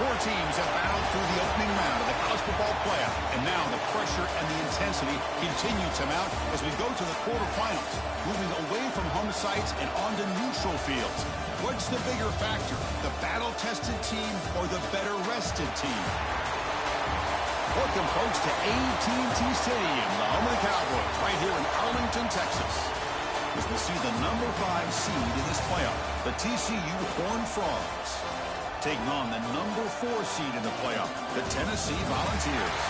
Four teams have battled through the opening round of the college football playoff, and now the pressure and the intensity continue to mount as we go to the quarterfinals, moving away from home sites and onto neutral fields. What's the bigger factor, the battle-tested team or the better-rested team? Welcome, folks, to AT&T Stadium, the home of the Cowboys, right here in Arlington, Texas, as we see the number 5 seed in this playoff, the TCU Horned Frogs, taking on the number 4 seed in the playoff, the Tennessee Volunteers.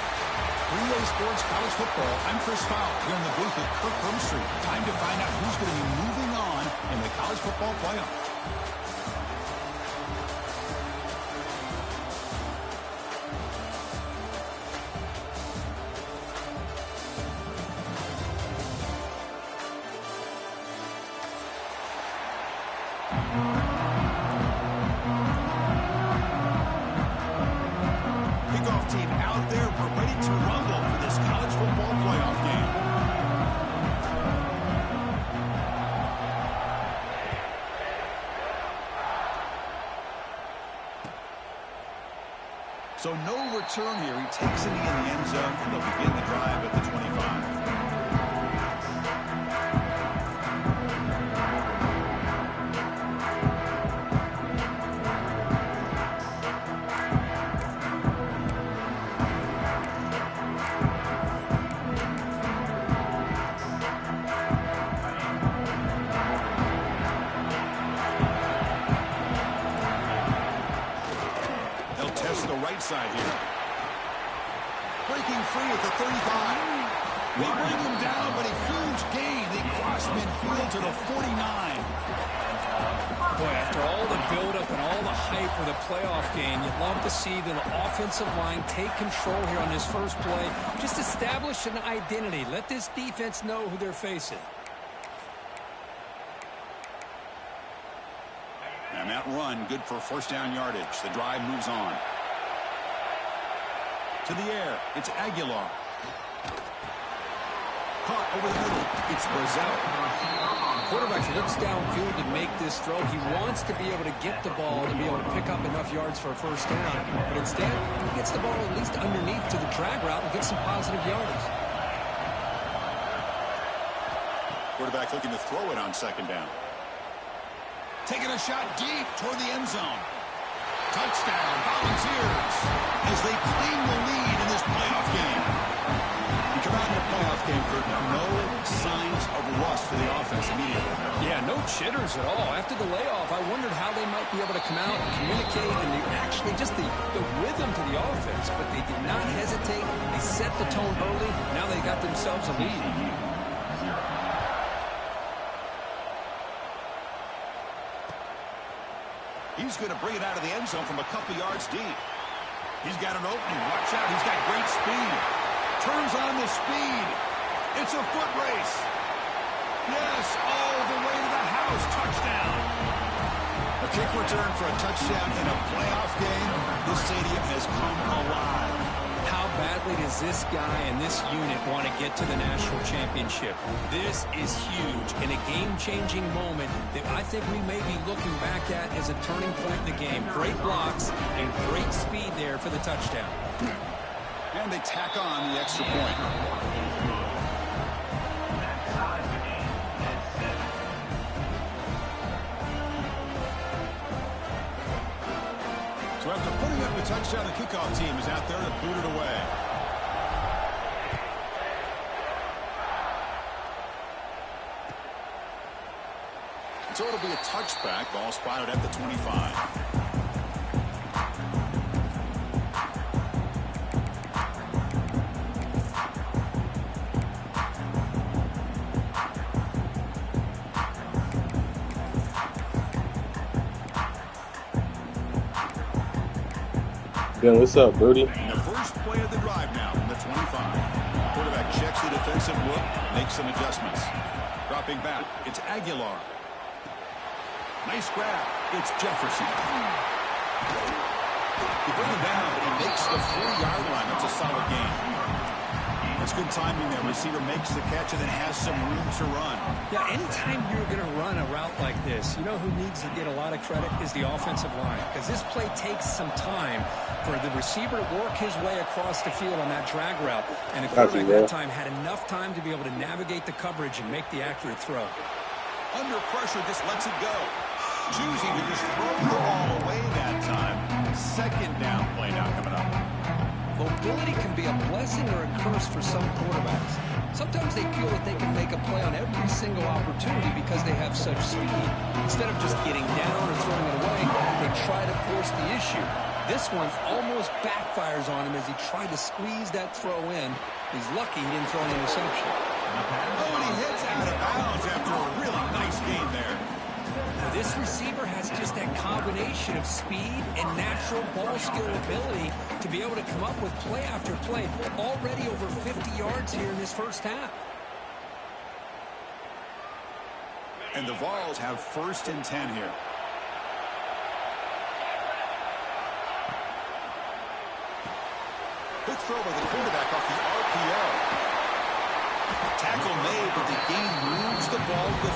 3A Sports College Football, I'm Chris Fowler here in the booth with Kirk Hermstreet. Time to find out who's going to be moving on in the college football playoff. So no return here. He takes it in the end zone, and they'll begin the drive at the 25. Side here. Breaking free at the 35. We bring him down, but a huge gain. They cross midfield to the 49. Boy, after all the buildup and all the hype for the playoff game, you'd love to see the offensive line take control here on this first play. Just establish an identity. Let this defense know who they're facing. And that run, good for first down yardage. The drive moves on. To the air, it's Aguilar. Caught over the middle, it's Brazil. Quarterback looks downfield to make this throw. He wants to be able to get the ball to be able to pick up enough yards for a first down. But instead, he gets the ball at least underneath to the drag route and gets some positive yards. Quarterback looking to throw it on second down. Taking a shot deep toward the end zone. Touchdown, Volunteers, as they claim the lead in this playoff game. You come out in the playoff game, Kurt, no signs of rust for the offense immediately. Yeah, no jitters at all. After the layoff, I wondered how they might be able to come out and communicate and actually just the rhythm to the offense. But they did not hesitate. They set the tone early. Now they got themselves a lead. He's going to bring it out of the end zone from a couple yards deep. He's got an opening. Watch out. He's got great speed. Turns on the speed. It's a foot race. Yes, all the way to the house. Touchdown. A kick return for a touchdown in a playoff game. This stadium has come alive. How badly does this guy and this unit want to get to the national championship? This is huge and a game-changing moment that I think we may be looking back at as a turning point in the game. Great blocks and great speed there for the touchdown. And they tack on the extra point. So after putting up the touchdown, the kickoff team is out there to boot it away. So it'll be a touchback. Ball spotted at the 25. Yeah, what's up, Brody? The first play of the drive now from the 25. Quarterback checks the defensive look, makes some adjustments. Dropping back, it's Aguilar. Nice grab. It's Jefferson. He brings him down, but he makes the 40-yard line. That's a solid gain. That's good timing there. Receiver makes the catch and then has some room to run. Yeah, anytime you're going to run a route like this, you know who needs to get a lot of credit is the offensive line, because this play takes some time for the receiver to work his way across the field on that drag route. And the quarterback that time had enough time to be able to navigate the coverage and make the accurate throw. Under pressure, just lets it go. Choosing to just throw the ball away that time. Second down play now coming up. Mobility can be a blessing or a curse for some quarterbacks. Sometimes they feel that they can make a play on every single opportunity because they have such speed. Instead of just getting down or throwing it away, they try to force the issue. This one almost backfires on him as he tried to squeeze that throw in. He's lucky he didn't throw an interception. Oh, and he hits out of bounds after a really nice gain there. Now, this receiver has just that combination of speed and natural ball skill ability to be able to come up with play after play. Already over 50 yards here in this first half. And the Vols have 1st and 10 here. Good throw by the quarterback off the RPO. Tackle made, but the gain moves the ball to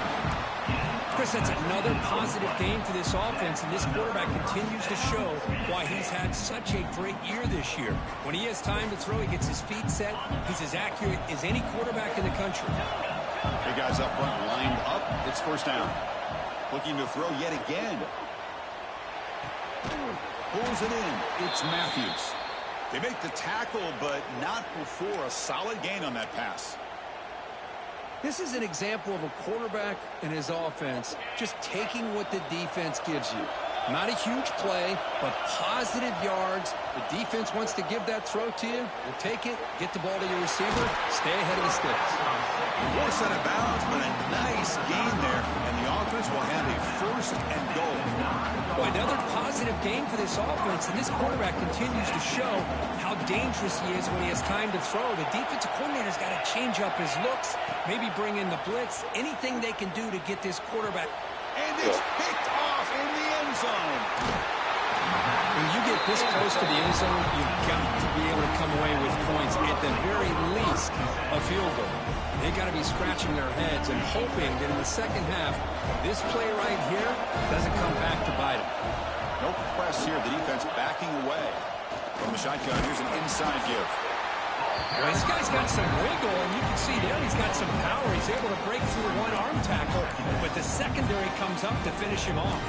30. Chris, that's another positive game for this offense, and this quarterback continues to show why he's had such a great year this year. When he has time to throw, he gets his feet set. He's as accurate as any quarterback in the country. Big guys up front lined up. It's 1st down. Looking to throw yet again. Pulls it in. It's Matthews. They make the tackle, but not before a solid gain on that pass. This is an example of a quarterback and his offense just taking what the defense gives you. Not a huge play, but positive yards. The defense wants to give that throw to you. You take it, get the ball to your receiver, stay ahead of the sticks. Force out of bounds, but a nice gain there, and the offense will have a 1st and goal. Boy, another positive game for this offense, and this quarterback continues to show how dangerous he is when he has time to throw. The defensive coordinator's got to change up his looks, maybe bring in the blitz, anything they can do to get this quarterback. And it's picked off in the end zone. When you get this close to the end zone, you've got to be able to come away with points, at the very least a field goal. They got to be scratching their heads and hoping that in the second half, this play right here doesn't come back to bite them. No press here. The defense backing away. From the shotgun, here's an inside give. Well, this guy's got some wiggle, and you can see there he's got some power. He's able to break through one arm tackle, but the secondary comes up to finish him off.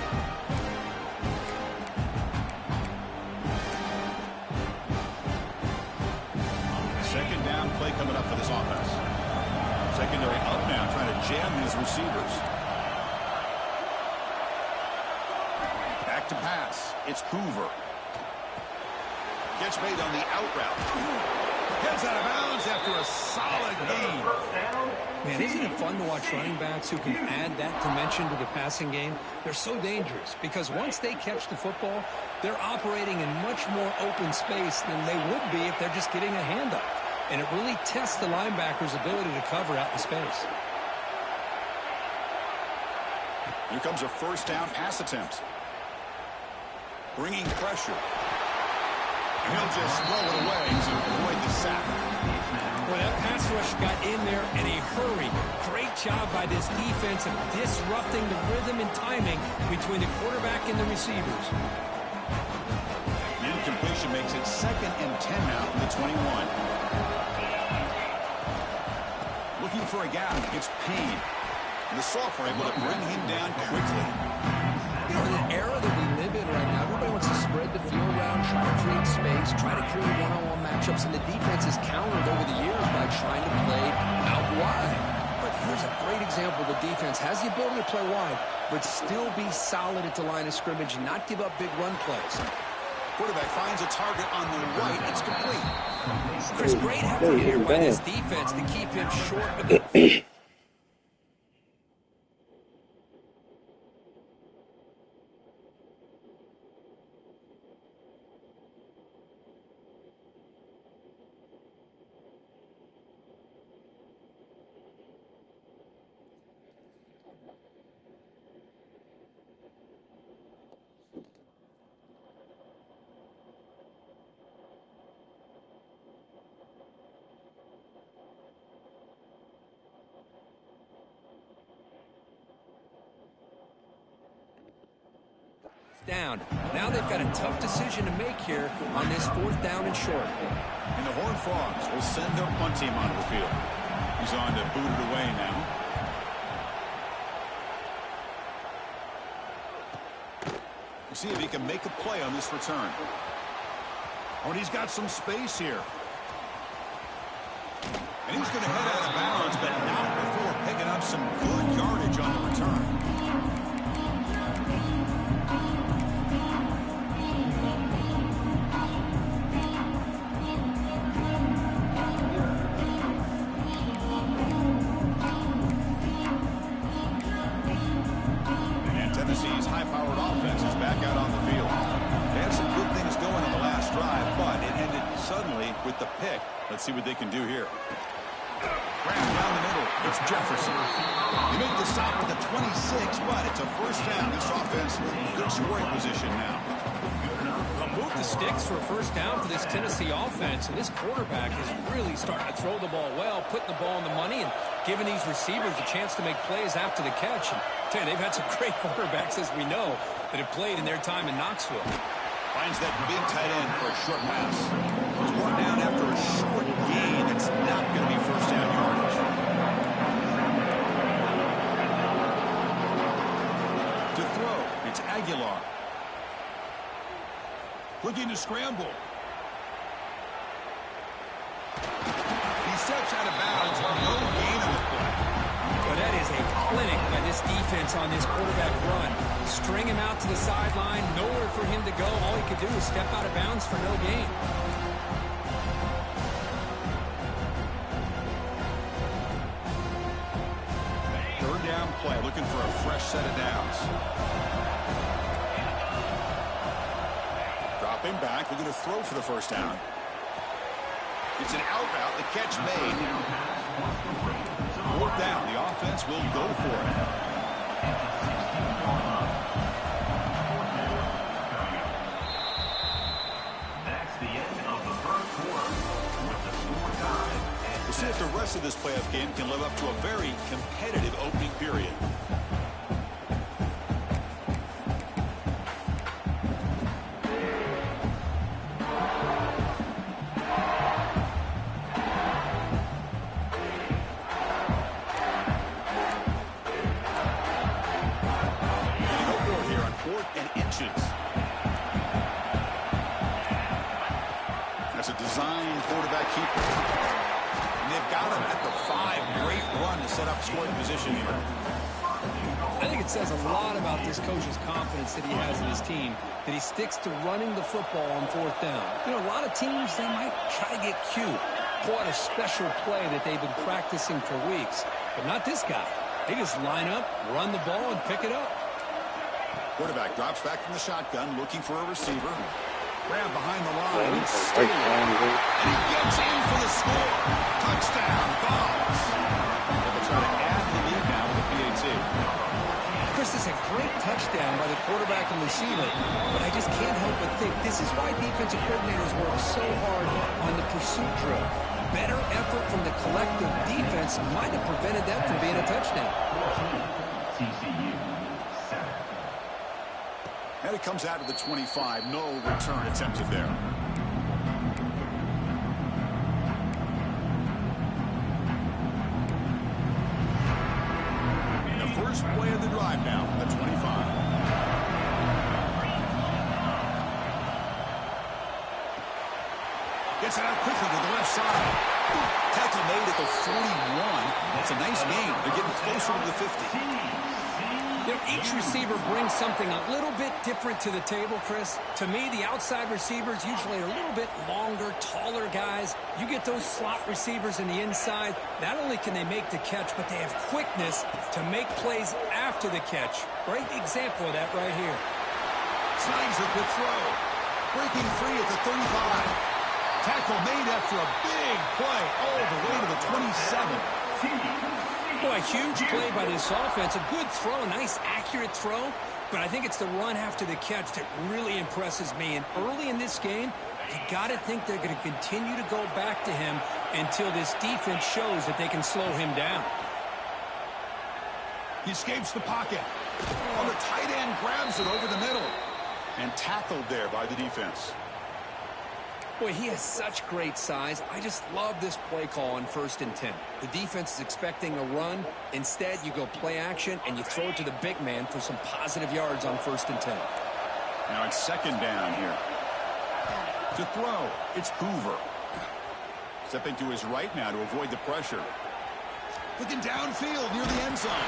Second down play coming up for this offense. Secondary up now, trying to jam his receivers. Back to pass. It's Hoover. Gets made on the out route. Gets out of bounds after a solid gain. Man, isn't it fun to watch running backs who can add that dimension to the passing game? They're so dangerous because once they catch the football, they're operating in much more open space than they would be if they're just getting a handoff. And it really tests the linebacker's ability to cover out in space. Here comes a 1st down pass attempt. Bringing pressure. And he'll just throw it away to avoid the sack. Well, that pass rush got in there in a hurry. Great job by this defense of disrupting the rhythm and timing between the quarterback and the receivers. Incompletion makes it 2nd and 10 now from the 21. Looking for a gap. It's Payne. And the sophomore able to bring him down quickly. You know, in an era that we live in right now, everybody wants to spread the field around, try to create space, try to create one-on-one matchups, and the defense has countered over the years by trying to play out wide. But here's a great example. The defense has the ability to play wide, but still be solid at the line of scrimmage and not give up big run plays. Quarterback finds a target on the right. It's complete. Chris, great effort here by this defense to keep him short of the... down. Now they've got a tough decision to make here on this 4th down and short. And the Horned Frogs will send their punt team onto the field. He's on to boot it away now. We'll see if he can make a play on this return. Oh, and he's got some space here. And he's going to head out of bounds, but not before picking up some good yardage on the return. And Tennessee's high-powered offense is back out on the field. They had some good things going on the last drive, but it ended suddenly with the pick. Let's see what they can do here. Grab down the middle. It's Jefferson. They make the stop at the 26, but it's a first down. This offense, good scoring position now. Move the sticks for a first down for this Tennessee offense, and this quarterback is really starting to throw the ball well, putting the ball in the money, and giving these receivers a chance to make plays after the catch. And tell you, they've had some great quarterbacks, as we know, that have played in their time in Knoxville. Finds that big tight end for a short pass. It's brought down after a short gain. It's not going to be first down yardage. To throw, it's Aguilar. Looking to scramble. He steps out of bounds. No gain on the play. But that is a clinic by this defense on this quarterback run. String him out to the sideline, nowhere for him to go. All he could do is step out of bounds for no gain. Third down play, looking for a fresh set of downs. Dropping back, looking to throw for the first down. It's an out route, the catch made. Fourth down, the offense will go for it. That's the end of the first quarter with the score tied. We'll see if the rest of this playoff game can live up to a very competitive opening period. That's a design quarterback keeper. And they've got him at the 5. Great run to set up scoring position here. I think it says a lot about this coach's confidence that he has in his team, that he sticks to running the football on 4th down. You know, a lot of teams, they might try to get cute, pull out a special play that they've been practicing for weeks. But not this guy. They just line up, run the ball, and pick it up. Quarterback drops back from the shotgun, looking for a receiver. Grab behind the line. And he gets in for the score. Touchdown, Vols. They'll try to add the lead now with the PAT. Chris, this is a great touchdown by the quarterback and receiver, but I just can't help but think this is why defensive coordinators work so hard on the pursuit drill. Better effort from the collective defense might have prevented that from being a touchdown. TCU 7. And it comes out to the 25. No return attempted there. The first play of the drive now, the 25. Gets it out quickly to the left side. Tackle made at the 41. That's a nice gain. They're getting closer to the 50. You know, each receiver brings something a little bit different to the table, Chris. To me, the outside receivers usually are a little bit longer, taller guys. You get those slot receivers in the inside, not only can they make the catch, but they have quickness to make plays after the catch. Great example of that right here. Slides a good throw. Breaking free at the 35. Tackle made after a big play all the way to the 27. Boy, a huge play by this offense. A good throw, a nice accurate throw. But I think it's the run after the catch that really impresses me. And early in this game, you got to think they're going to continue to go back to him until this defense shows that they can slow him down. He escapes the pocket. Oh, the tight end grabs it over the middle. And tackled there by the defense. Boy, he has such great size. I just love this play call on 1st and 10. The defense is expecting a run. Instead, you go play action, and you throw it to the big man for some positive yards on 1st and 10. Now it's 2nd down here. To throw, it's Hoover. Stepping to his right now to avoid the pressure. Looking downfield near the end zone.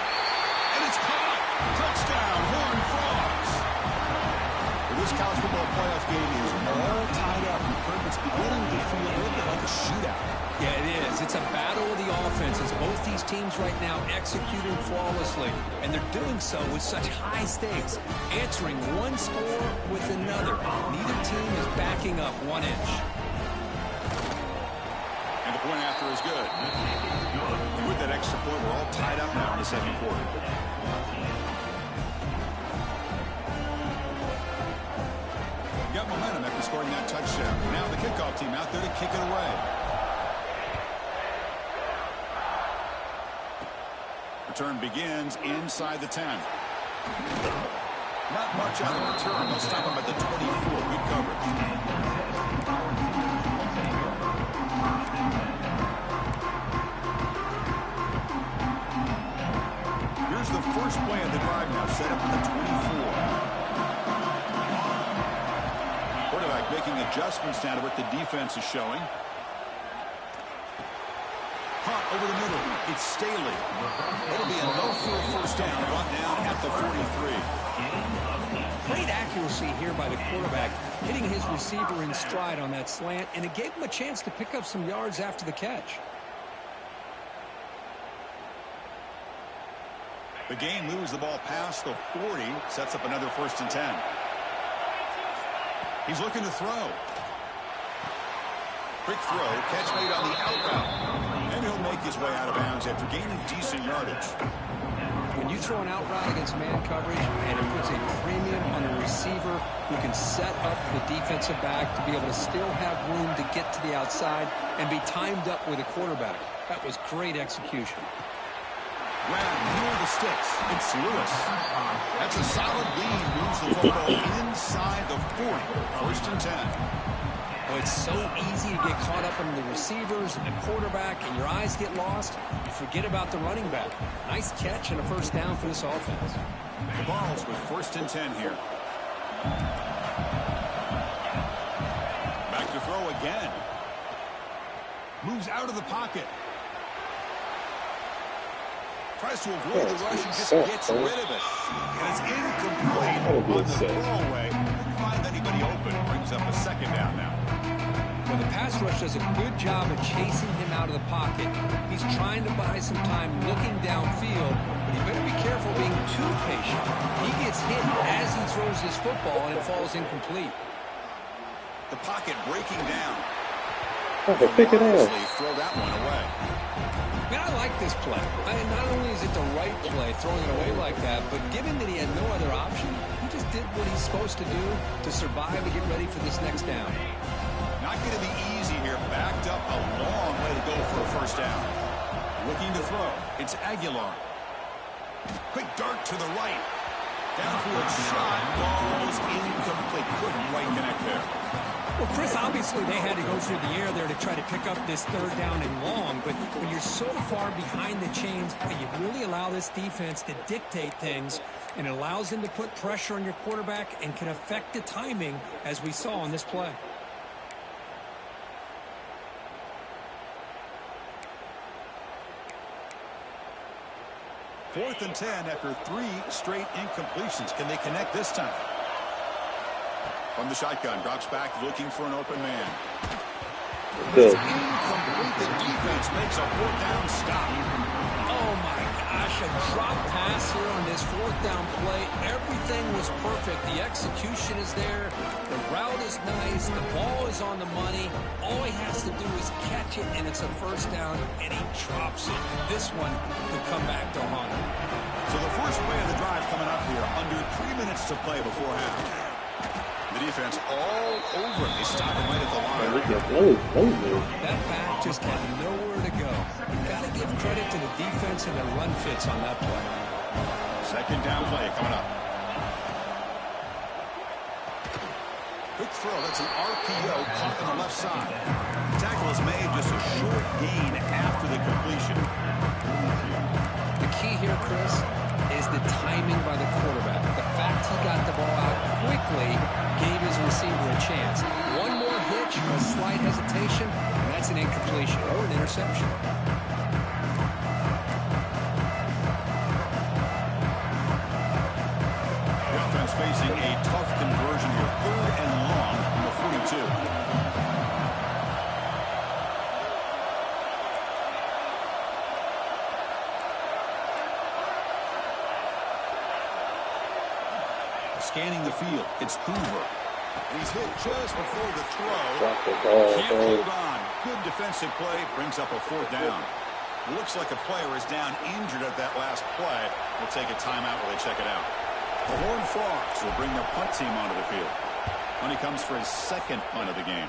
And it's caught. Touchdown, Horned Frogs. Well, this college football playoff game is all tied up. It's beginning to feel a little bit like a shootout. Yeah, it is. It's a battle of the offenses. Both these teams right now executing flawlessly, and they're doing so with such high stakes, answering one score with another. Neither team is backing up 1 inch. And the point after is good. And with that extra point, we're all tied up now in the 2nd quarter. Got momentum after scoring that touchdown. Now the kickoff team out there to kick it away. Return begins inside the 10. Not much out of return. They'll stop him at the 24. Good coverage. Here's the first play of the drive now, set up at the 24. Quarterback making adjustments now to what the defense is showing. Hot over the middle. It's Staley. It'll be a no-field 1st down, brought down at the 43. Great accuracy here by the quarterback, hitting his receiver in stride on that slant, and it gave him a chance to pick up some yards after the catch. The game moves the ball past the 40, sets up another 1st and 10. He's looking to throw. Quick throw, catch made on the out route. And he'll make his way out of bounds after gaining decent yardage. When you throw an out route against man coverage, and it puts a premium on the receiver who can set up the defensive back to be able to still have room to get to the outside and be timed up with a quarterback. That was great execution. Grab near the sticks. It's Lewis. That's a solid lead. Moves the football inside the 40. 1st and 10. Well, it's so easy to get caught up in the receivers and the quarterback, and your eyes get lost. You forget about the running back. Nice catch and a 1st down for this offense. The Balls with 1st and 10 here. Back to throw again. Moves out of the pocket. Tries to avoid the rush and just gets rid of it. And it's incomplete on the throwaway. Didn't find anybody open. Brings up a 2nd down now. Well, the pass rush does a good job of chasing him out of the pocket. He's trying to buy some time looking downfield, but he better be careful being too patient. He gets hit as he throws his football, and it falls incomplete. The pocket breaking down. Pick it up. Throw that one away. Man, I like this play. Not only is it the right play, throwing it away like that, but given that he had no other option, he just did what he's supposed to do to survive and get ready for this next down. Not going to be easy here. Backed up a long way to go for a 1st down. Looking to throw. It's Aguilar. Quick dart to the right. Downfield shot. Falls incomplete. Couldn't quite connect there. Well, Chris, obviously they had to go through the air there to try to pick up this 3rd down and long, but when you're so far behind the chains, you really allow this defense to dictate things, and it allows them to put pressure on your quarterback and can affect the timing, as we saw on this play. Fourth and 10 after 3 straight incompletions. Can they connect this time? From the shotgun, drops back looking for an open man. It's incomplete. The defense makes a 4th down stop. Oh my gosh, a drop pass here on this 4th down play. Everything was perfect. The execution is there. The route is nice. The ball is on the money. All he has to do is catch it, and it's a 1st down, and he drops it. This one could come back to haunt him. So the first play of the drive coming up here. Under 3 minutes to play before half. The defense all over him. They stop him right at the line. That back just had nowhere to go. You've got to give credit to the defense and the run fits on that play. 2nd down play coming up. Quick throw. That's an RPO caught on the left side. The tackle is made, just a short gain after the completion. The key here, Chris, is the timing by the quarterback. The fact he got the ball out quickly gave his receiver a chance. One more hitch, a slight hesitation, and that's an incompletion or an interception. The offense facing a tough conversion here. 3rd and long from the 42. Scanning the field, it's Hoover. He's hit just before the throw. Can't hold on. Good defensive play, brings up a 4th down. Looks like a player is down injured at that last play. We'll take a timeout while they check it out. The Horned Frogs will bring the punt team onto the field. When he comes for his 2nd punt of the game.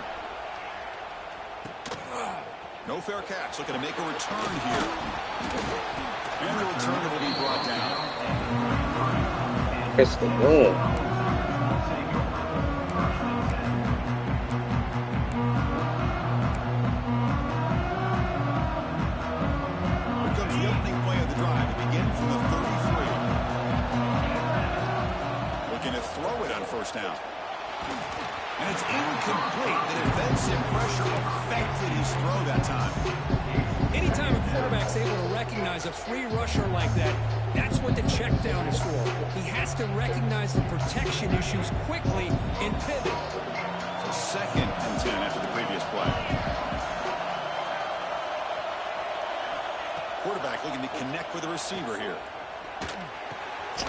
No fair catch. Looking to make a return here. And the return will be brought down. It's the run. Here comes the opening play of the drive. It begins from the 33. Looking to throw it on 1st down. And it's incomplete. The defensive pressure affected his throw that time. Anytime a quarterback's able to recognize a free rusher like that, that's what the check down is for. He has to recognize the protection issues quickly and pivot. So 2nd and 10 after the previous play. Quarterback looking to connect with the receiver here.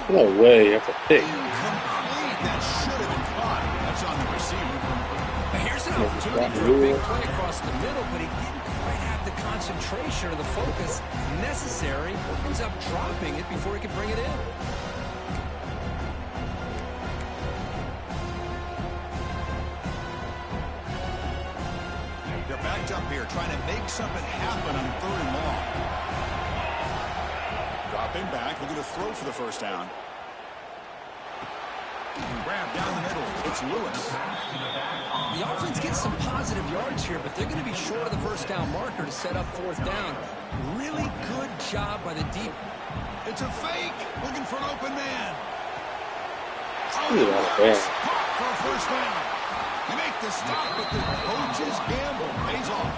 No way. That's a pick. Incomplete. That should have been caught. That's on the receiver. Now here's an opportunity for a big play across the middle, but he didn't quite have the concentration or the focus necessary. Ends up dropping it before he could bring it in. They're backed up here, trying to make something happen on 3rd and long. Dropping back, looking to throw for the 1st down. Grab down the middle. It's Lewis. The offense gets some positive yards here, but they're going to be short of the 1st down marker to set up 4th down. Really good job by the deep. It's a fake. Looking for an open man. For a 1st down. You make the stop, but the coach's gamble pays off.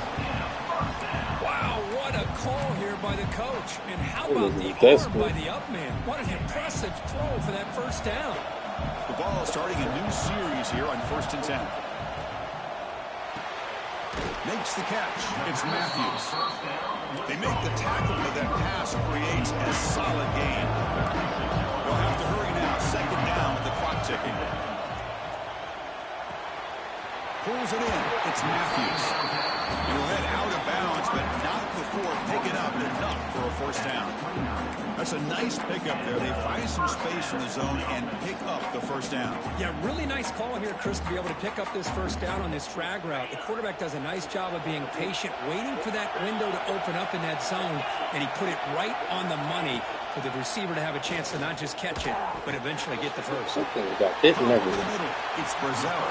Wow, what a call here by the coach. And how about the arm by the up man? What an impressive throw for that 1st down. The ball starting a new series here on 1st and 10. Makes the catch. It's Matthews. They make the tackle, but that pass creates a solid gain. They'll have to hurry now. 2nd down with the clock ticking. Pulls it in. It's Matthews. He'll head out of bounds, but not before picking up enough for a 1st down. That's a nice pickup there. They find some space in the zone and pick up the 1st down. Yeah, really nice call here, Chris, to be able to pick up this 1st down on this drag route. The quarterback does a nice job of being patient, waiting for that window to open up in that zone, and he put it right on the money for the receiver to have a chance to not just catch it, but eventually get the 1st. Over the middle, it's Brazil.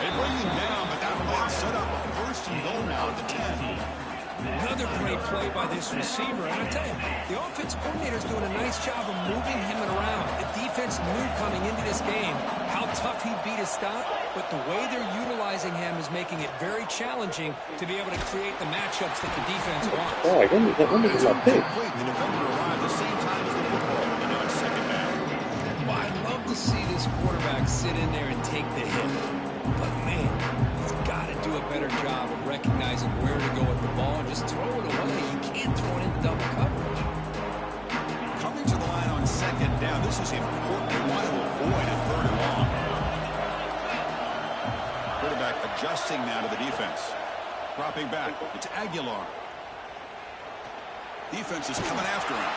They bring him down, but that play set up a 1st and goal now at the 10. Another great play by this receiver. And I tell you, the offense coordinator is doing a nice job of moving him around. The defense knew coming into this game how tough he'd be to stop, but the way they're utilizing him is making it very challenging to be able to create the matchups that the defense wants. Oh, I pick. The defender arrived the same time as the football, and now it's 2nd down. Well, I'd love to see this quarterback sit in there and take the hit. But, man, he's got to do a better job of recognizing where to go with the ball and just throw it away. You can't throw it into double coverage. Coming to the line on 2nd down. This is important. They want to avoid a 3rd and long. Quarterback adjusting now to the defense. Dropping back. It's Aguilar. Defense is coming after him.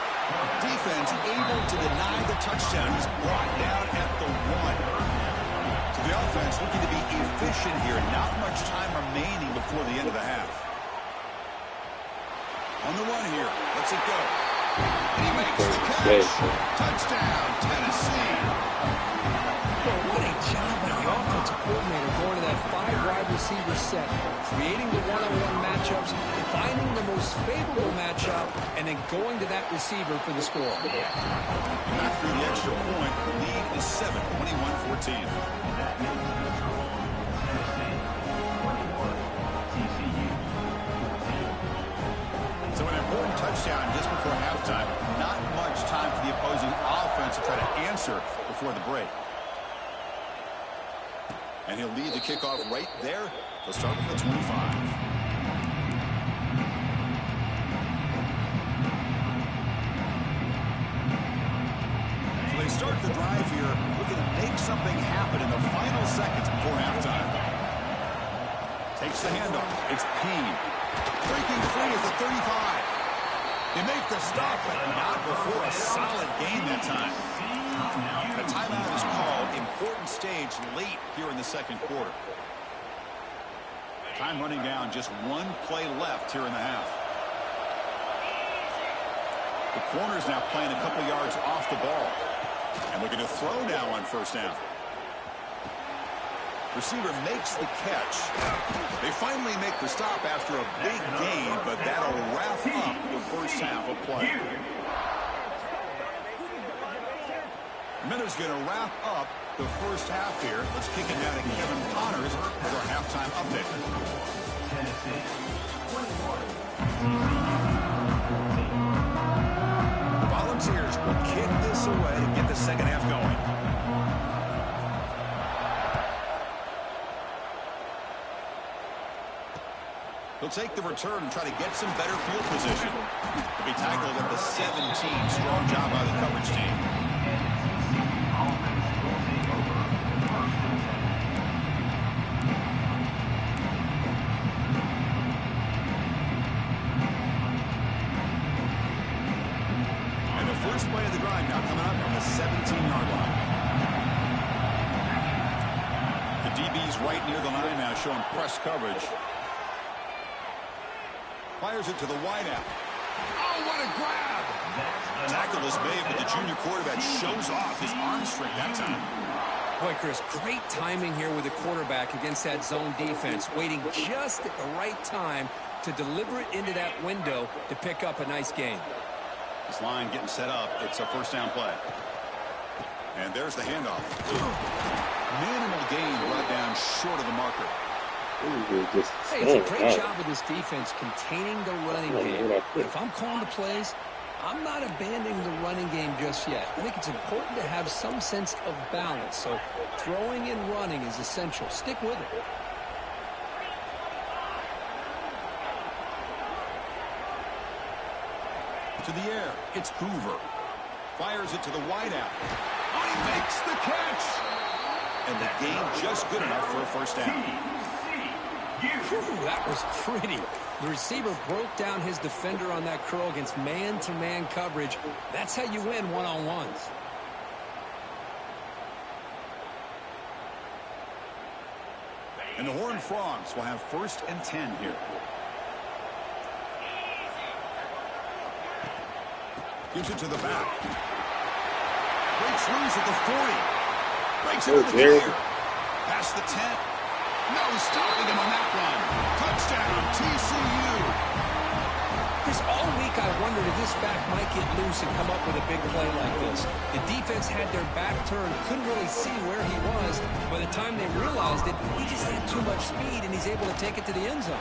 Defense able to deny the touchdown. He's brought down at the 1. The offense looking to be efficient here. Not much time remaining before the end of the half. On the run here. Let's it go. And he makes the catch. Touchdown, Tennessee. Well, what a job by the offensive coordinator going to that 5-wide receiver set, creating the one-on-one matchups, finding the most favorable matchup, and then going to that receiver for the score. Back through the extra point. The lead is 7, 21-14. That makes the score Tennessee 21, TCU 14. So an important touchdown just before halftime. Not much time for the opposing offense to try to answer before the break. And he'll lead the kickoff right there. He'll start with the 25. So they start the drive here, looking to make something happen in the final seconds before halftime. Takes the handoff. It's Payne. Breaking free at the 35. They make the stop, but not before a solid gain that time. A timeout is called. Important stage late here in the second quarter. Time running down. Just one play left here in the half. The corner's now playing a couple yards off the ball. And looking to throw now on first down. Receiver makes the catch. They finally make the stop after a big gain, but that'll wrap up the first half of play. Miller's going to wrap up the first half here. Let's kick it down to Kevin Connors with our halftime update. Tennessee 21, The Volunteers will kick this away to get the second half going. He'll take the return and try to get some better field position. He'll be tackled at the 17. Strong job by the coverage team. offense will take over first and 10. And the first play of the drive now coming up from the 17-yard line. The DB's right near the line now, showing press coverage. Fires it to the wideout. Oh, what a grab! Tackle is made, but the junior quarterback shows off his arm strength that time. Boy, Chris, great timing here with the quarterback against that zone defense, waiting just at the right time to deliver it into that window to pick up a nice gain. This line getting set up. It's a first down play. And there's the handoff. Minimal gain brought down short of the marker. Hey, it's a great job of this defense containing the running game. If I'm calling the plays, I'm not abandoning the running game just yet. I think it's important to have some sense of balance. So throwing and running is essential. Stick with it. To the air, it's Hoover. Fires it to the wideout. Oh, he makes the catch! And the gain just good enough for a first down. Whew, that was pretty. The receiver broke down his defender on that curl against man-to-man coverage. That's how you win one-on-ones. And the Horned Frogs will have first and 10 here. Gives it to the back. Breaks loose at the 40. Breaks into the clear. Past the 10. No stopping him on that run. Touchdown, TCU. Chris, all week I wondered if this back might get loose and come up with a big play like this. The defense had their back turned, couldn't really see where he was. By the time they realized it, he just had too much speed, and he's able to take it to the end zone.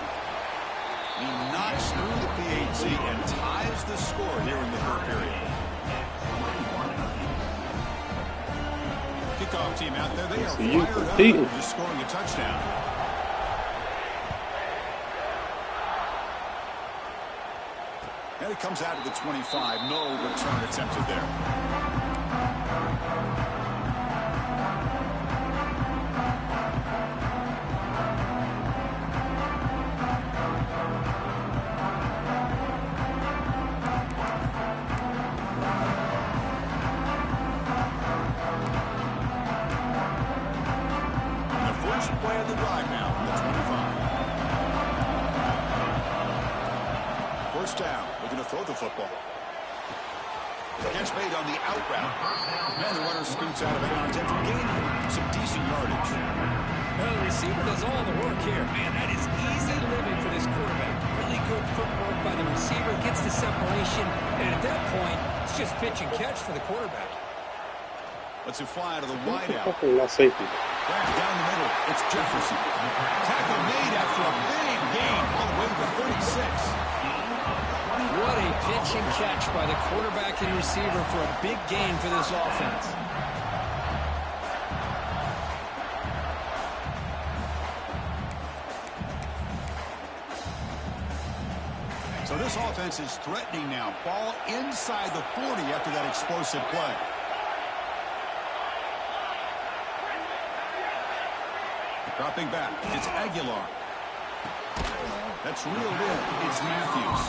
He knocks through the PAT and ties the score here in the third period. Kickoff team out there. They are fired up for just scoring a touchdown. And it comes out to the 25. No return attempted there. Play of the drive now from the 25. First down. Looking to throw the football. catch made on the out route. And the runner scoots out of bounds after gaining some decent yardage. Well, the receiver does all the work here. Man, that is easy living for this quarterback. Really good footwork by the receiver, gets the separation, and at that point, it's just pitch and catch for the quarterback. Let's fly out of the wideout. Not safety. Back down the middle, it's Jefferson. Tackle made after a big gain all the way to the 36. What a pitch and catch by the quarterback and receiver for a big gain for this offense. So this offense is threatening now. Ball inside the 40 after that explosive play. Dropping back, it's Aguilar. That's reeled in. It's Matthews.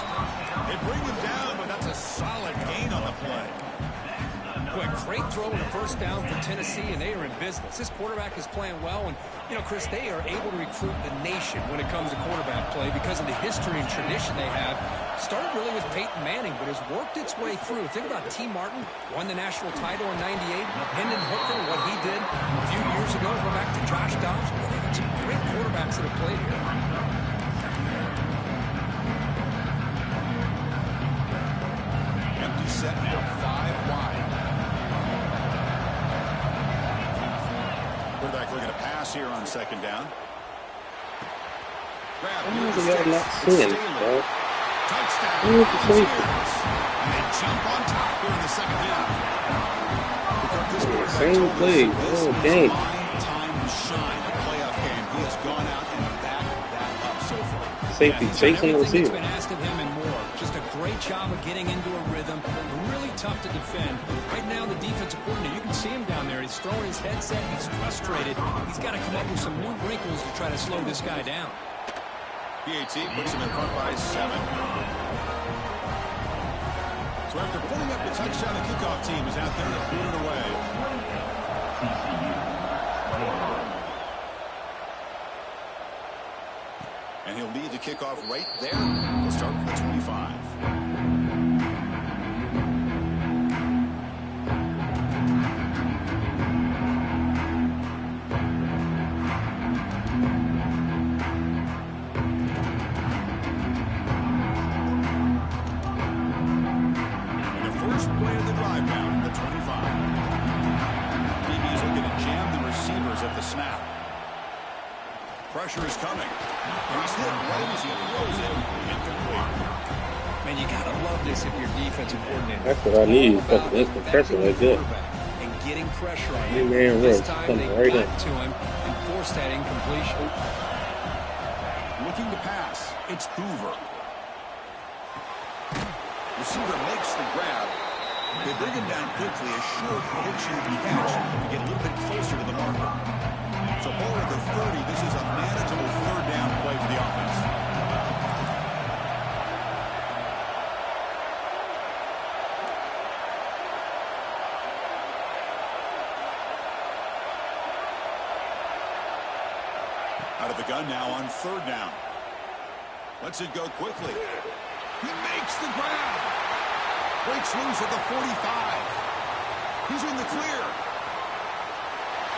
They bring him down, but that's a solid gain on the play. Boy, great throw and a first down for Tennessee, and they are in business. This quarterback is playing well, and, you know, Chris, they are able to recruit the nation when it comes to quarterback play because of the history and tradition they have. Started really with Peyton Manning, but has worked its way through. Think about T. Martin, won the national title in '98. Hendon Hooker, what he did a few years ago. Go back to Josh Dobbs. Well, they've got some great quarterbacks that have played here. Empty set now, 5 wide. Quarterback looking to pass here on second down. Grab. Not seeing, bro. Touchdown. Where's the safety? And they jump on top here in the second half. Same play. Oh, dang. Time to shine. A playoff game. He has gone out and backed that up so far. Safety chasing the Everything that's receiver. been asked of him and more. Just a great job of getting into a rhythm. Really tough to defend. Right now, the defensive coordinator, you can see him down there. He's throwing his headset. He's frustrated. He's got to come up with some new wrinkles to try to slow this guy down. PAT puts him in front by 7. So after putting up the touchdown, the kickoff team is out there to boot it away. And he'll lead the kickoff right there. He'll start with the 25. Pressure is coming. And he's hit right as he throws it. Incomplete. Man, you got to love this if you're defensive coordinator. That's what I need. That's pressure like that. And getting pressure on Hey, him. man, This rush time coming they right got in. to him and forced that incompletion. Looking to pass. It's Hoover. Receiver makes the grab. They bring him down quickly. A short pitch and catch to get a little bit closer to the marker. So ball at the 30, this is a manageable third down play for the offense. Out of the gun now on third down. Lets it go quickly. He makes the grab. Breaks loose at the 45. He's in the clear.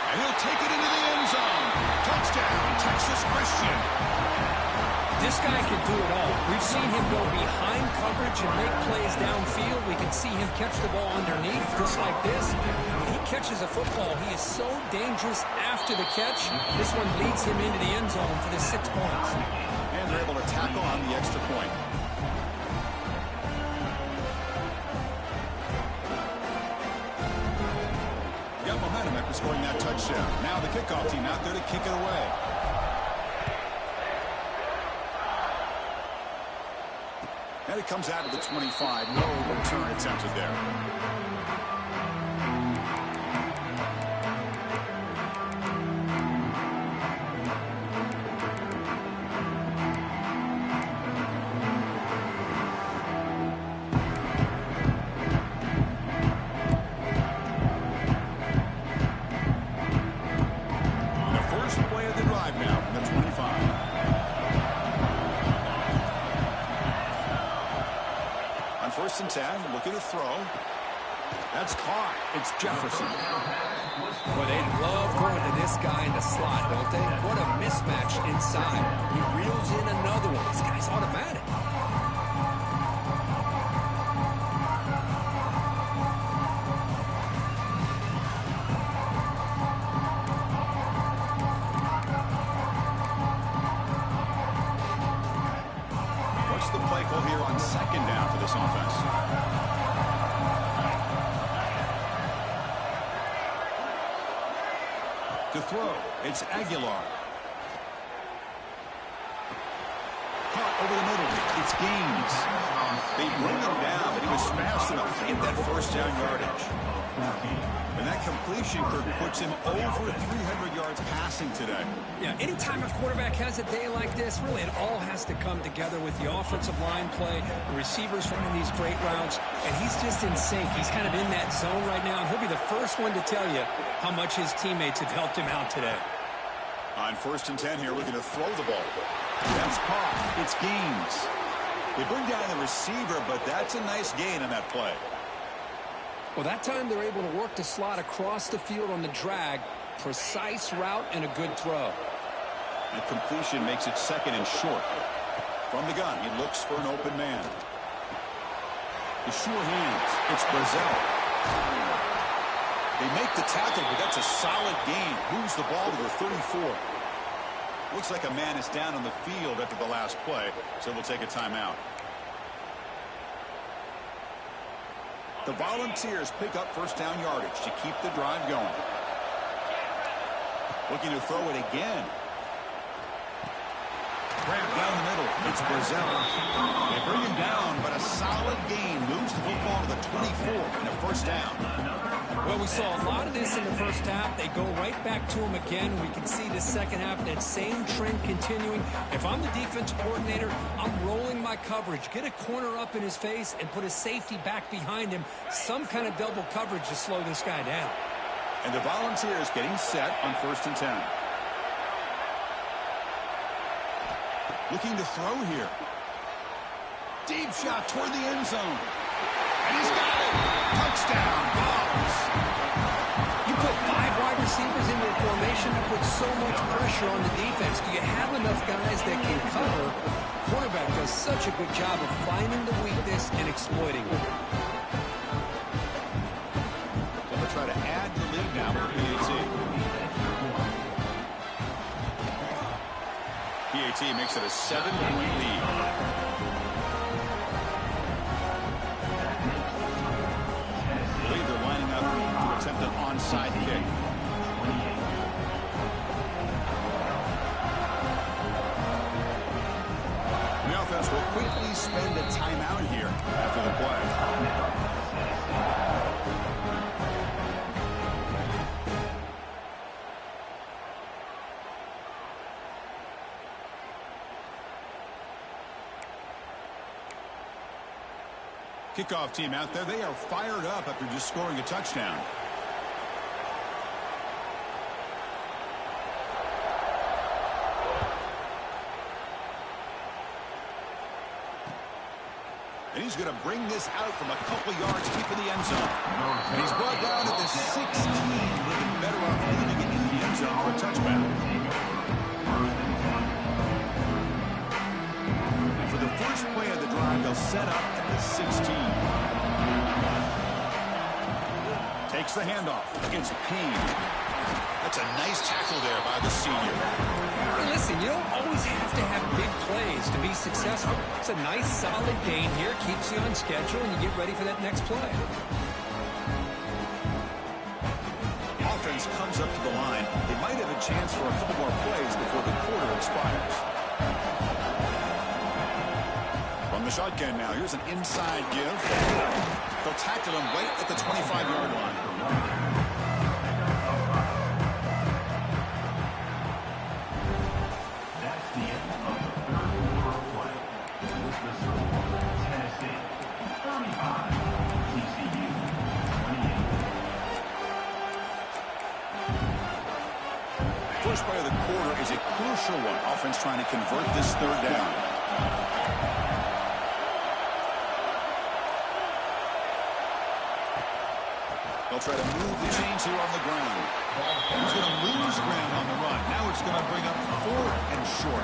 And he'll take it into the end zone. Touchdown, Texas Christian. This guy can do it all. We've seen him go behind coverage and make plays downfield. We can see him catch the ball underneath, just like this. When he catches a football, he is so dangerous after the catch. This one leads him into the end zone for the 6 points. And they're able to tackle on the extra point. Got momentum after scoring that touchdown. Now the kickoff team out there to kick it away. And it comes out of the 25. No return attempted there. First and 10, looking to throw. That's caught. It's Jefferson. Well, they love going to this guy in the slot, don't they? What a mismatch inside. He reels in another one. This guy's automatic. What's the play call here on second down for this offense? To throw, it's Aguilar. Caught over the middle, it's Gaines. They bring him down, but he was fast enough to get that first down yardage. And that completion, Kirk, puts him over 300 yards passing today. Yeah, anytime a quarterback has a day like this, really it all has to come together with the offensive line play, the receivers running these great routes, and he's just in sync. He's kind of in that zone right now, and he'll be the first one to tell you how much his teammates have helped him out today. On 1st and 10 here, looking to throw the ball. That's caught. It's Gaines. They bring down the receiver, but that's a nice gain on that play. Well, that time they're able to work the slot across the field on the drag. Precise route and a good throw. And completion makes it second and short. From the gun, he looks for an open man. The sure hands. It's Brazil. They make the tackle, but that's a solid gain. Moves the ball to the 34. Looks like a man is down on the field after the last play, so we'll take a timeout. The Volunteers pick up first down yardage to keep the drive going. Looking to throw it again. Grab down the middle. It's Brazil. They bring him down, but a solid gain moves the football to the 24 and a first down. Well, we saw a lot of this in the first half. They go right back to him again. We can see the second half, that same trend continuing. If I'm the defensive coordinator, I'm rolling my coverage. Get a corner up in his face and put a safety back behind him. Some kind of double coverage to slow this guy down. And the Volunteers getting set on 1st and 10. Looking to throw here. Deep shot toward the end zone. And he's got it. Touchdown, Dogs. You put 5 wide receivers into a formation, you put so much pressure on the defense. Do you have enough guys that can cover? Quarterback does such a good job of finding the weakness and exploiting it. So they'll try to add the lead now for PAT. PAT makes it a 7-point lead. Attempt an onside kick. The offense will quickly spend a timeout here after the play. Kickoff team out there. They are fired up after just scoring a touchdown. And he's going to bring this out from a couple yards deep in the end zone. And he's brought down at the 16. Would have been better off leaving it in the end zone for a touchback. And for the first play of the drive, they'll set up at the 16. Takes the handoff. It's Payne. That's a nice tackle there by the senior. Hey, listen, you don't always have to have big plays to be successful. It's a nice, solid gain here. Keeps you on schedule, and you get ready for that next play. Offense comes up to the line. They might have a chance for a couple more plays before the quarter expires. From the shotgun now, here's an inside give. They'll tackle him right at the 25-yard line. First play of the quarter is a crucial one. Offense trying to convert this third down. They'll try to move the chains here on the ground. He's going to lose ground on the run. Now it's going to bring up 4th and short.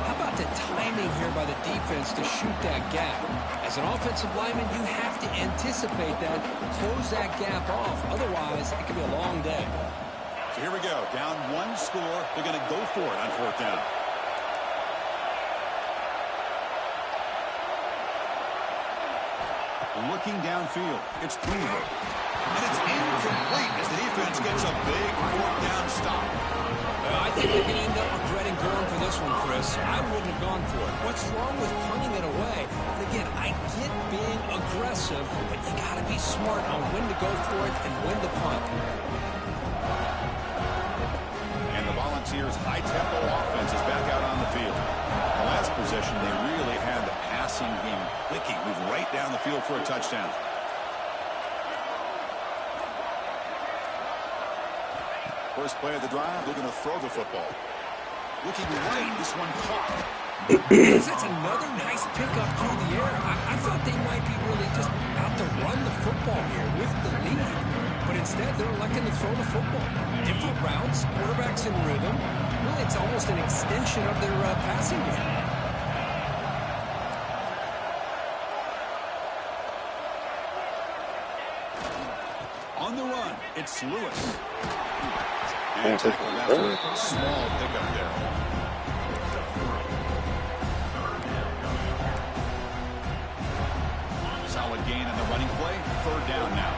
How about the timing here by the defense to shoot that gap? As an offensive lineman, you have to anticipate that, close that gap off. Otherwise, it could be a long day. So here we go. Down 1 score. They're going to go for it on 4th down. Looking downfield. It's Hoover. And it's incomplete as the defense gets a big 4th down stop. I think they're going to end up regretting going for this one, Chris. I wouldn't have gone for it. What's wrong with punting it away? And again, I get being aggressive, but you got to be smart on when to go for it and when to punt. And the Volunteers' high-tempo offense is back out on the field. The last possession, they really had the passing game clicking, move right down the field for a touchdown. First play of the drive, they're going to throw the football. Looking right, this one caught. That's another nice pickup through the air. I thought they might be really just out to run the football here with the lead. But instead, they're electing to throw the football. Different routes, quarterbacks in rhythm. Really, it's almost an extension of their passing game. On the run, it's Lewis. And tackled after a small pickup there. Solid gain in the running play. 3rd down now.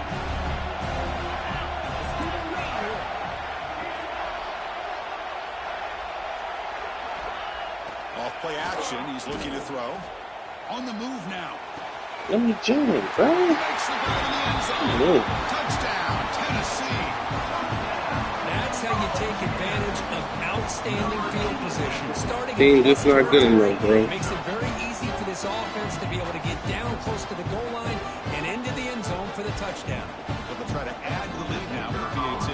Off play action. He's looking to throw. On the move now. Let me jump, bro. Makes the grab in the end zone. Touchdown, Tennessee. That's how you take advantage of outstanding field position. Starting Team just not good enough, bro. makes it very easy for this offense to be able to get down close to the goal line and into the end zone for the touchdown. But they'll try to add to the lead now with the PAT.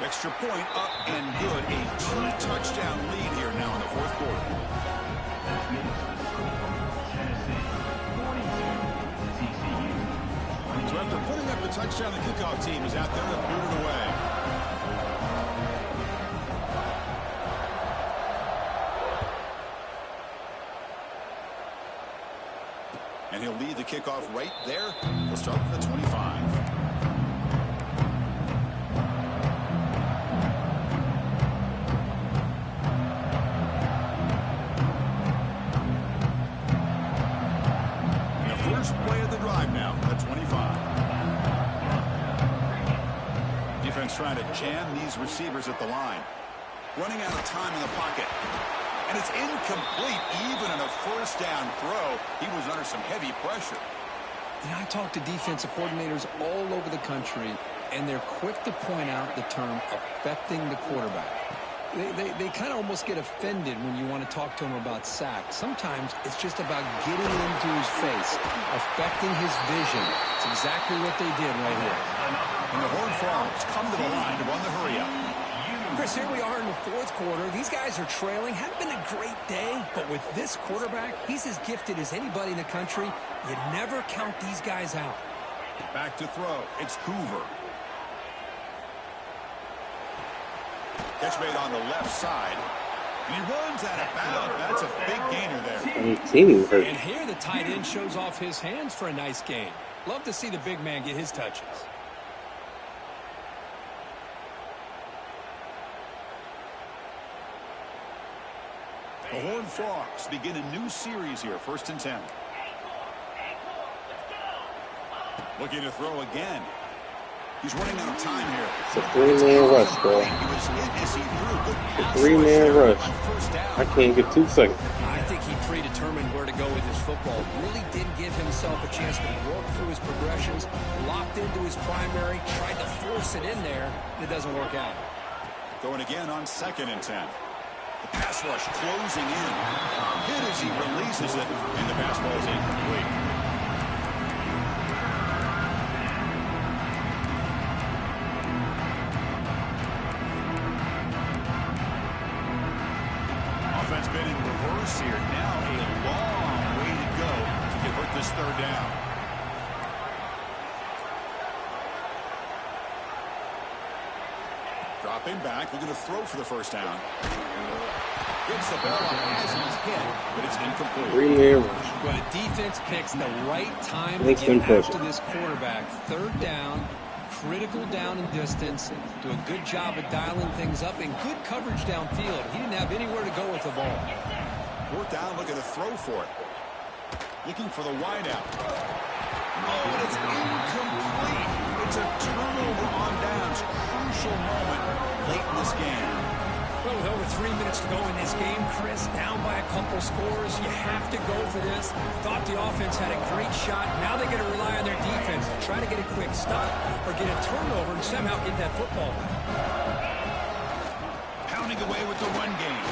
Extra point up and good. A 2-touchdown lead here now in the 4th quarter. So after putting up the touchdown, the kickoff team is out there to boot it away. And he'll lead the kickoff right there. He'll start from the 25. Play of the drive now at 25. Defense trying to jam these receivers at the line. Running out of time in the pocket. And it's incomplete. Even in a 1st down throw, he was under some heavy pressure. You know, I talk to defensive coordinators all over the country, and they're quick to point out the term affecting the quarterback. They kind of almost get offended when you want to talk to them about sacks. Sometimes it's just about getting into his face, affecting his vision. It's exactly what they did right here. And the Horned Frogs come to the line to run the hurry-up. Chris, here we are in the 4th quarter. These guys are trailing. Hadn't been a great day, but with this quarterback, he's as gifted as anybody in the country. You never count these guys out. Back to throw. It's Hoover. Catch made on the left side. And he runs out of bounds. That's a big gainer there. And here the tight end shows off his hands for a nice gain. Love to see the big man get his touches. The Horned Frogs begin a new series here. 1st and 10. Looking to throw again. He's running out of time here. It's a 3-man rush, bro. It's a 3-man rush. I can't get 2 seconds. I think he predetermined where to go with his football. Really didn't give himself a chance to work through his progressions. Locked into his primary. Tried to force it in there. And it doesn't work out. Going again on 2nd and 10. The pass rush closing in. Hit as he releases it. And the pass ball is incomplete. Been in reverse here. Now a long way to go to convert this 3rd down. Dropping back, looking to throw for the first down. Gets the ball as he's hit, but it's incomplete. 3-man rush. Well, the defense picks the right time to get after this quarterback. Third down, critical down and distance. Do a good job of dialing things up and good coverage downfield. He didn't have anywhere to go with the ball. Fourth down, looking to throw for it. Looking for the wide out. Oh, and it's incomplete. It's a turnover on downs. Crucial moment late in this game. Well, with over 3 minutes to go in this game, Chris, down by a couple scores, you have to go for this. Thought the offense had a great shot. Now they got to rely on their defense to try to get a quick stop or get a turnover and somehow get that football back. Pounding away with the run game.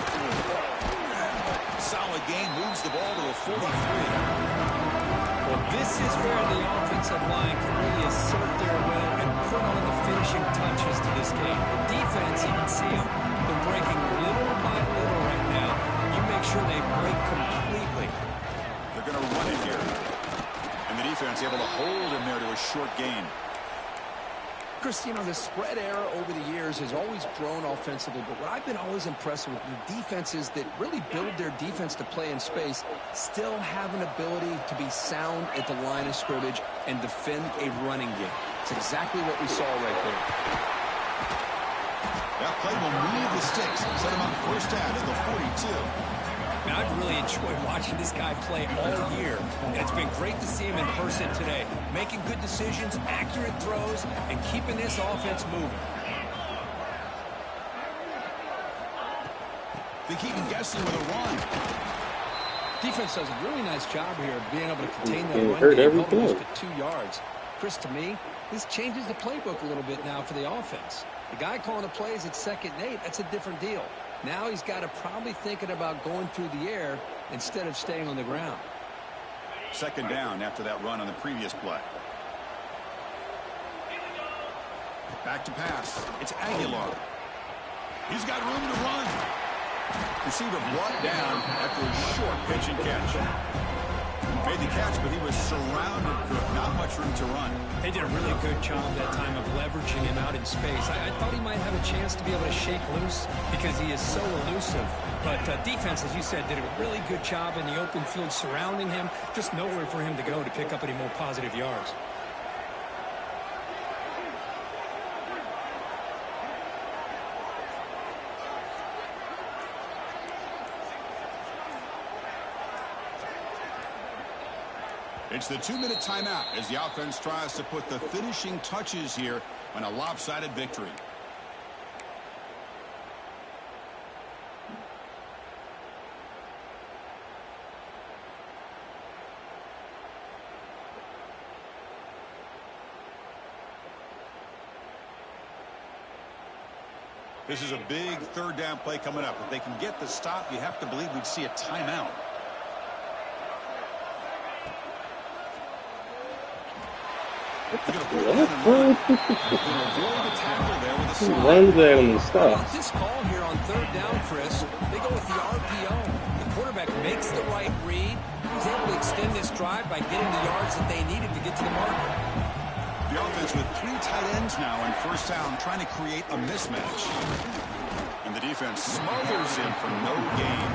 Solid game, moves the ball to a 43. Well, this is where the offensive line can really assert their will and put on the finishing touches to this game. The defense, you can see them. They're breaking little by little right now. You make sure they break completely. They're going to run it here. And the defense able to hold him there to a short gain. Chris, you know, the spread era over the years has always grown offensively, but what I've been always impressed with the defenses that really build their defense to play in space still have an ability to be sound at the line of scrimmage and defend a running game. It's exactly what we saw right there. That play will move the sticks, set him up first down at the 42. Now, I've really enjoyed watching this guy play all year, and it's been great to see him in person today, making good decisions, accurate throws, and keeping this offense moving. They keep him guessing with a run. Defense does a really nice job here of being able to contain that run hurt game every almost play. to 2 yards. Chris, to me, this changes the playbook a little bit now for the offense. The guy calling the plays at 2nd and 8, that's a different deal. Now he's got to probably thinking about going through the air instead of staying on the ground. Second down after that run on the previous play. Back to pass. It's Aguilar. He's got room to run. Receiver brought down after a short pitch and catch. Made the catch, but he was surrounded, not much room to run. They did a really good job that time of leveraging him out in space. I thought he might have a chance to be able to shake loose because he is so elusive. But defense, as you said, did a really good job in the open field surrounding him. Just nowhere for him to go to pick up any more positive yards. It's the 2-minute timeout as the offense tries to put the finishing touches here on a lopsided victory. This is a big third down play coming up. If they can get the stop, you have to believe we'd see a timeout. Runs that on the stop. This call here on third down, Chris, they go with the RPO. The quarterback makes the right read. He's able to extend this drive by getting the yards that they needed to get to the marker. The offense with 3 tight ends now on first down, trying to create a mismatch. And the defense smothers him for no gain.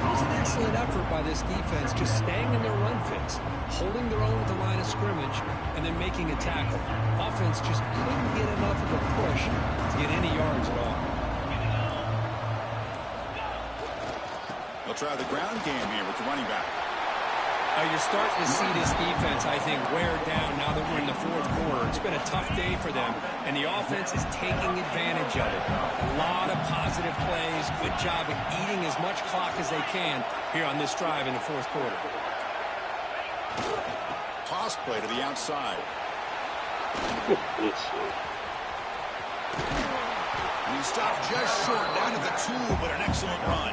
It was an excellent effort by this defense, just staying in their run fits, holding their own at the line of scrimmage, and then making a tackle. Offense just couldn't get enough of a push to get any yards at all. They'll try the ground game here with the running back. You're starting to see this defense, I think, wear down now that we're in the fourth quarter. It's been a tough day for them, and the offense is taking advantage of it. A lot of positive plays. Good job of eating as much clock as they can here on this drive in the fourth quarter. Toss play to the outside. And he stopped just short down to the 2, but an excellent run.